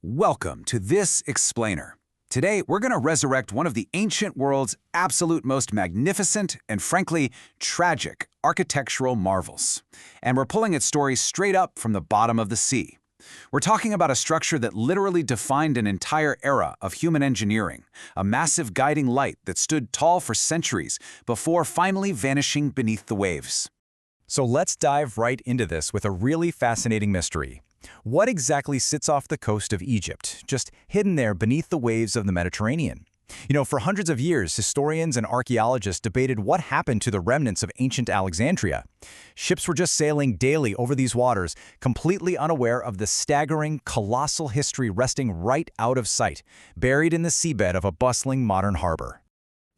Welcome to This Explainer. Today, we're going to resurrect one of the ancient world's absolute most magnificent and, frankly, tragic architectural marvels. And we're pulling its story straight up from the bottom of the sea. We're talking about a structure that literally defined an entire era of human engineering, a massive guiding light that stood tall for centuries before finally vanishing beneath the waves. So let's dive right into this with a really fascinating mystery. What exactly sits off the coast of Egypt, just hidden there beneath the waves of the Mediterranean? For hundreds of years, historians and archaeologists debated what happened to the remnants of ancient Alexandria. Ships were just sailing daily over these waters, completely unaware of the staggering, colossal history resting right out of sight, buried in the seabed of a bustling modern harbor.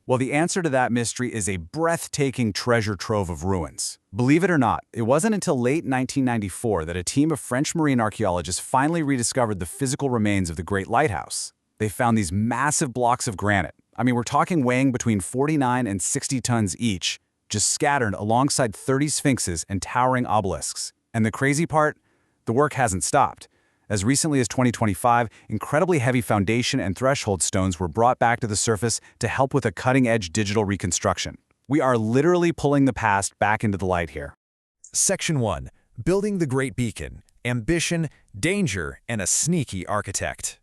Well, the answer to that mystery is a breathtaking treasure trove of ruins. Believe it or not, it wasn't until late 1994 that a team of French marine archaeologists finally rediscovered the physical remains of the Great Lighthouse. They found these massive blocks of granite. We're talking weighing between 49 and 60 tons each, just scattered alongside 30 sphinxes and towering obelisks. And the crazy part? The work hasn't stopped. As recently as 2025, incredibly heavy foundation and threshold stones were brought back to the surface to help with a cutting-edge digital reconstruction. We are literally pulling the past back into the light here. Section 1. Building the Great Beacon. Ambition, danger, and a sneaky architect.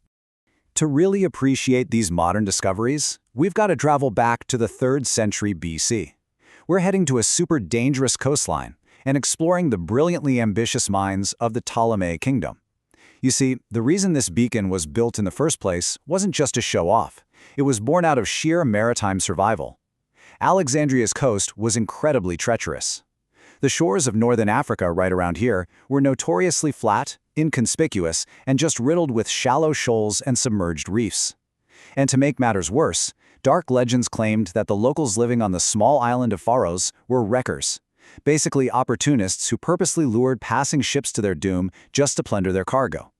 To really appreciate these modern discoveries, we've got to travel back to the 3rd century BC. We're heading to a super dangerous coastline and exploring the brilliantly ambitious minds of the Ptolemaic Kingdom. You see, the reason this beacon was built in the first place wasn't just to show off. It was born out of sheer maritime survival. Alexandria's coast was incredibly treacherous. The shores of northern Africa right around here were notoriously flat, inconspicuous, and just riddled with shallow shoals and submerged reefs. And to make matters worse, dark legends claimed that the locals living on the small island of Pharos were wreckers. Basically opportunists who purposely lured passing ships to their doom just to plunder their cargo.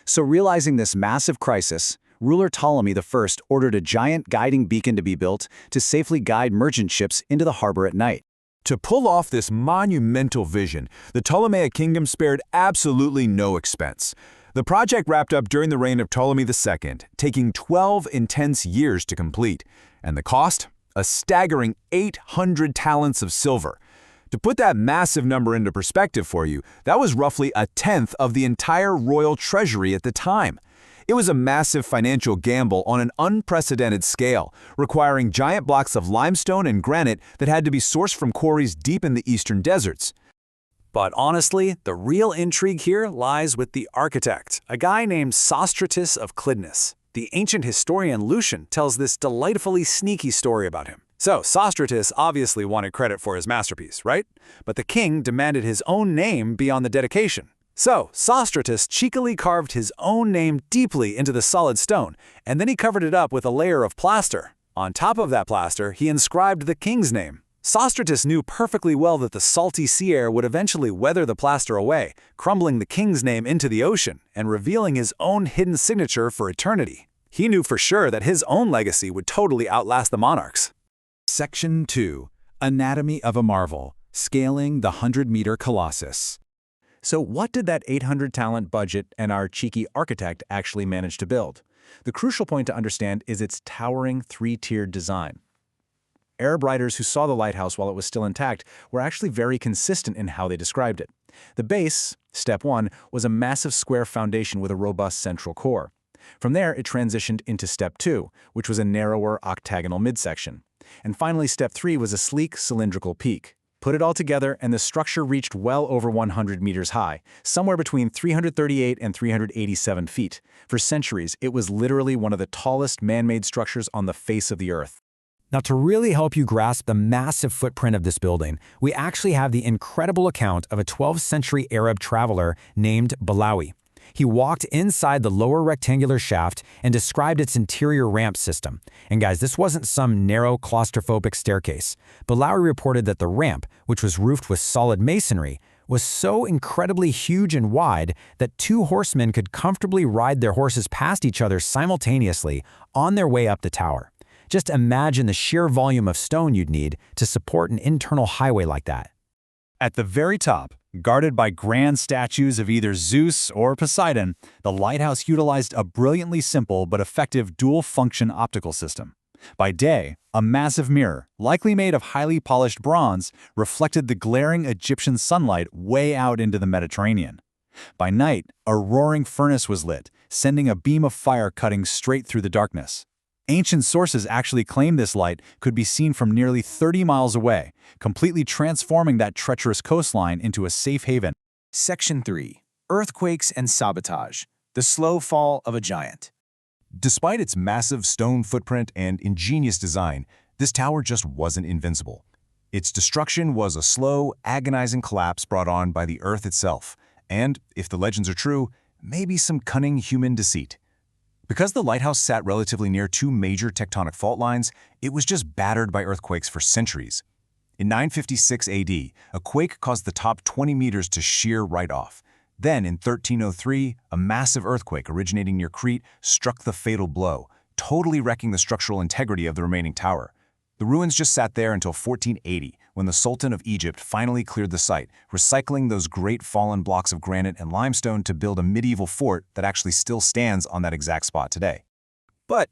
So realizing this massive crisis, ruler Ptolemy I ordered a giant guiding beacon to be built to safely guide merchant ships into the harbor at night. To pull off this monumental vision, the Ptolemaic Kingdom spared absolutely no expense. The project wrapped up during the reign of Ptolemy II, taking 12 intense years to complete. And the cost? A staggering 800 talents of silver. To put that massive number into perspective for you, that was roughly a tenth of the entire royal treasury at the time. It was a massive financial gamble on an unprecedented scale, requiring giant blocks of limestone and granite that had to be sourced from quarries deep in the eastern deserts. But honestly, the real intrigue here lies with the architect, a guy named Sostratus of Clydnus. The ancient historian Lucian tells this delightfully sneaky story about him. So, Sostratus obviously wanted credit for his masterpiece, right? But the king demanded his own name be on the dedication. So, Sostratus cheekily carved his own name deeply into the solid stone, and then he covered it up with a layer of plaster. On top of that plaster, he inscribed the king's name. Sostratus knew perfectly well that the salty sea air would eventually weather the plaster away, crumbling the king's name into the ocean and revealing his own hidden signature for eternity. He knew for sure that his own legacy would totally outlast the monarch's. Section 2. Anatomy of a Marvel. Scaling the 100-meter Colossus. So what did that 800-talent budget and our cheeky architect actually manage to build? The crucial point to understand is its towering 3-tiered design. Arab writers who saw the lighthouse while it was still intact were actually very consistent in how they described it. The base, step 1, was a massive square foundation with a robust central core. From there, it transitioned into step 2, which was a narrower octagonal midsection. And finally, step 3 was a sleek, cylindrical peak. Put it all together, and the structure reached well over 100 meters high, somewhere between 338 and 387 feet. For centuries, it was literally one of the tallest man-made structures on the face of the earth. Now, to really help you grasp the massive footprint of this building, we actually have the incredible account of a 12th century Arab traveler named Balawi. He walked inside the lower rectangular shaft and described its interior ramp system. And guys, this wasn't some narrow claustrophobic staircase. Balawi reported that the ramp, which was roofed with solid masonry, was so incredibly huge and wide that 2 horsemen could comfortably ride their horses past each other simultaneously on their way up the tower. Just imagine the sheer volume of stone you'd need to support an internal highway like that. At the very top, Guarded by grand statues of either Zeus or Poseidon, the lighthouse utilized a brilliantly simple but effective dual-function optical system. By day, a massive mirror, likely made of highly polished bronze, reflected the glaring Egyptian sunlight way out into the Mediterranean. By night, a roaring furnace was lit, sending a beam of fire cutting straight through the darkness. Ancient sources actually claim this light could be seen from nearly 30 miles away, completely transforming that treacherous coastline into a safe haven. Section 3. Earthquakes and Sabotage. The Slow Fall of a Giant. Despite its massive stone footprint and ingenious design, this tower just wasn't invincible. Its destruction was a slow, agonizing collapse brought on by the Earth itself, and, if the legends are true, maybe some cunning human deceit. Because the lighthouse sat relatively near two major tectonic fault lines, it was just battered by earthquakes for centuries. In 956 AD, a quake caused the top 20 meters to shear right off. Then, in 1303, a massive earthquake originating near Crete struck the fatal blow, totally wrecking the structural integrity of the remaining tower. The ruins just sat there until 1480, when the Sultan of Egypt finally cleared the site, recycling those great fallen blocks of granite and limestone to build a medieval fort that actually still stands on that exact spot today. But,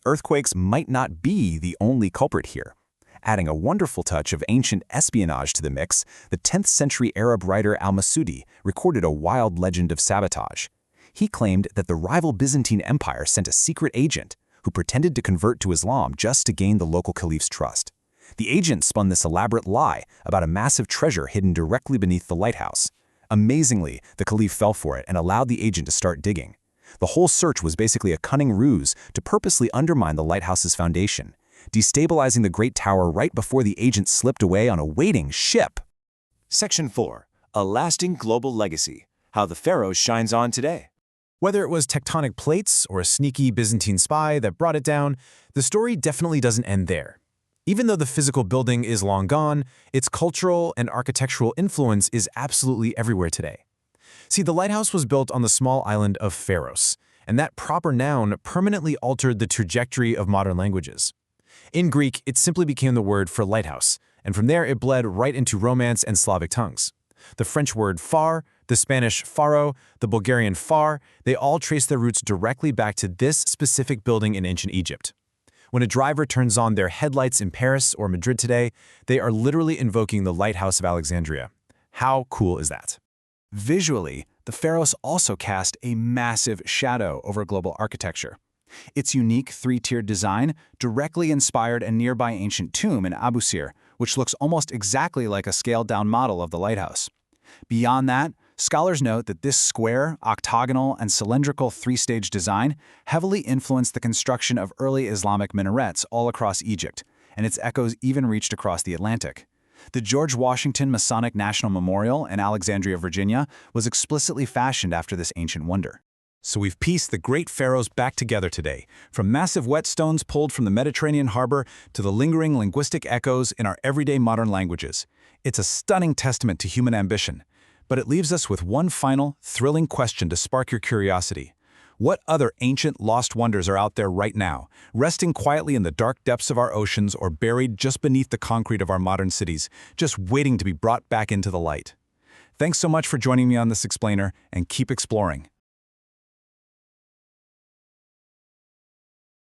earthquakes might not be the only culprit here. Adding a wonderful touch of ancient espionage to the mix, the 10th century Arab writer al-Masudi recorded a wild legend of sabotage. He claimed that the rival Byzantine Empire sent a secret agent who pretended to convert to Islam just to gain the local caliph's trust. The agent spun this elaborate lie about a massive treasure hidden directly beneath the lighthouse. Amazingly, the caliph fell for it and allowed the agent to start digging. The whole search was basically a cunning ruse to purposely undermine the lighthouse's foundation, destabilizing the great tower right before the agent slipped away on a waiting ship. Section 4. A Lasting Global Legacy. How the Pharos Shines On Today. Whether it was tectonic plates or a sneaky Byzantine spy that brought it down, the story definitely doesn't end there. Even though the physical building is long gone, its cultural and architectural influence is absolutely everywhere today. See, the lighthouse was built on the small island of Pharos, and that proper noun permanently altered the trajectory of modern languages. In Greek, it simply became the word for lighthouse, and from there it bled right into Romance and Slavic tongues. The French word phare, the Spanish faro, the Bulgarian phare, they all trace their roots directly back to this specific building in ancient Egypt. When a driver turns on their headlights in Paris or Madrid today, they are literally invoking the Lighthouse of Alexandria. How cool is that? Visually, the Pharos also cast a massive shadow over global architecture. Its unique three-tiered design directly inspired a nearby ancient tomb in Abusir, which looks almost exactly like a scaled-down model of the lighthouse. Beyond that, scholars note that this square, octagonal, and cylindrical three-stage design heavily influenced the construction of early Islamic minarets all across Egypt, and its echoes even reached across the Atlantic. The George Washington Masonic National Memorial in Alexandria, Virginia, was explicitly fashioned after this ancient wonder. So we've pieced the great Pharos back together today, from massive whetstones pulled from the Mediterranean harbor to the lingering linguistic echoes in our everyday modern languages. It's a stunning testament to human ambition. But it leaves us with one final, thrilling question to spark your curiosity. What other ancient lost wonders are out there right now, resting quietly in the dark depths of our oceans or buried just beneath the concrete of our modern cities, just waiting to be brought back into the light? Thanks so much for joining me on this explainer, and keep exploring.